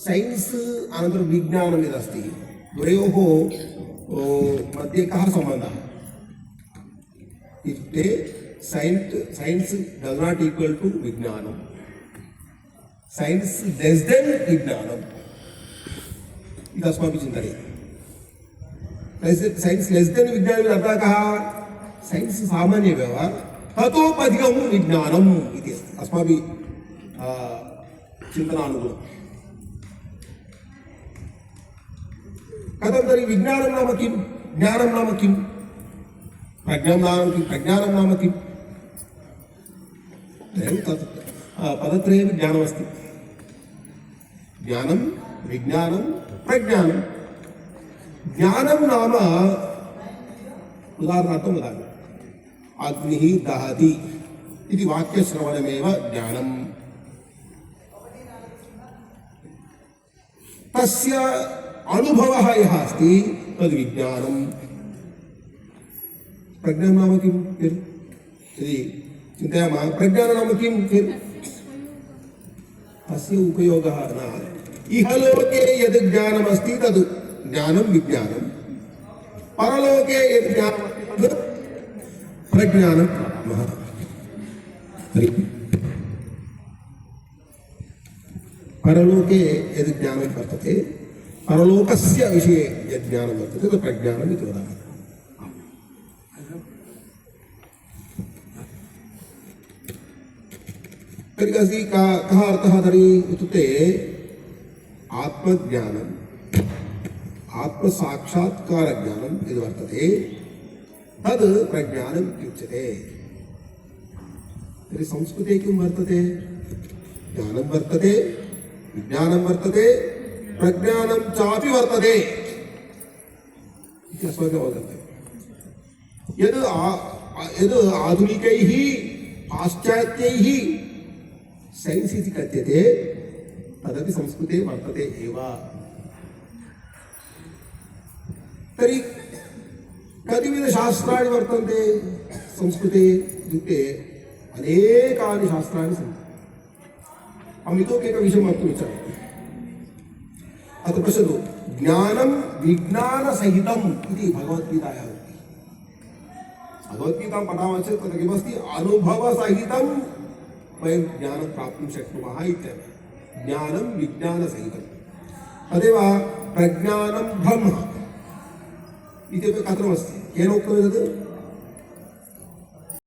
Science अनन्तरं विज्ञानं यदस्ति द्वयोः मध्ये कः सम्बन्धः इत्युक्ते science does not equal to विज्ञानं, सैन्स् लेस् देन् विज्ञानम् इति अस्माभिः चिन्तनीयं। सैन्स् लेस् देन् विज्ञानम् अर्थः कः? सैन्स् सामान्यमेव, ततोपधिकं विज्ञानम् इति अस्माभिः चिन्तनानुगुणं। कथं तर्हि विज्ञानं नाम किं, ज्ञानं नाम किं, प्रज्ञानं नाम किं, प्रज्ञानं नाम किं? तत् पदत्रये ज्ञानमस्ति। ज्ञानं, विज्ञानं, प्रज्ञानं। ज्ञानं नाम उदाहरणार्थं वदामि, अग्निः दहति इति वाक्यश्रवणमेव ज्ञानम्। तस्य अनुभवः यः अस्ति तद् विज्ञानं। प्रज्ञानं नाम किं यदि चिन्तयामः, प्रज्ञानं नाम किं तस्य उपयोगः न। इहलोके यद् ज्ञानमस्ति तद् ज्ञानं विज्ञानं, परलोके यद् ज्ञानमस्ति तद् प्रज्ञानं। परलोके यद् ज्ञानं वर्तते, परलोकस्य विषये यद् ज्ञानं वर्तते तद् प्रज्ञानम् इति वदामः। तर्हि अस्ति कः अर्थः तर्हि इत्युक्ते आत्मज्ञानम्, आत्मसाक्षात्कारज्ञानं यद् वर्तते तद् प्रज्ञानम् इत्युच्यते। तर्हि संस्कृते किं वर्तते? ज्ञानं वर्तते, विज्ञानं वर्तते, प्रज्ञानं चापि वर्तते इति अस्माकम् अवगन्तव्यं। यद् आधुनिकैः पाश्चात्यैः सैन्स् इति कथ्यते तदपि संस्कृते वर्तते एव। तर्हि कतिविधशास्त्राणि वर्तन्ते संस्कृते इत्युक्ते अनेकानि शास्त्राणि सन्ति। अहम् इतोपि एकं विषयं वक्तुम् इच्छामि। अत्र पश्यतु, ज्ञानं विज्ञानसहितम् इति भगवद्गीतायाः उक्तिः। भगवद्गीतां पठामः चेत् तत्र किमस्ति? अनुभवसहितं वयं ज्ञानं प्राप्तुं शक्नुमः इत्यर्थः। ज्ञानं विज्ञानसहितं। तदेव प्रज्ञानं ब्रह्म इत्यपि कथनमस्ति। केन उक्तम् एतत्?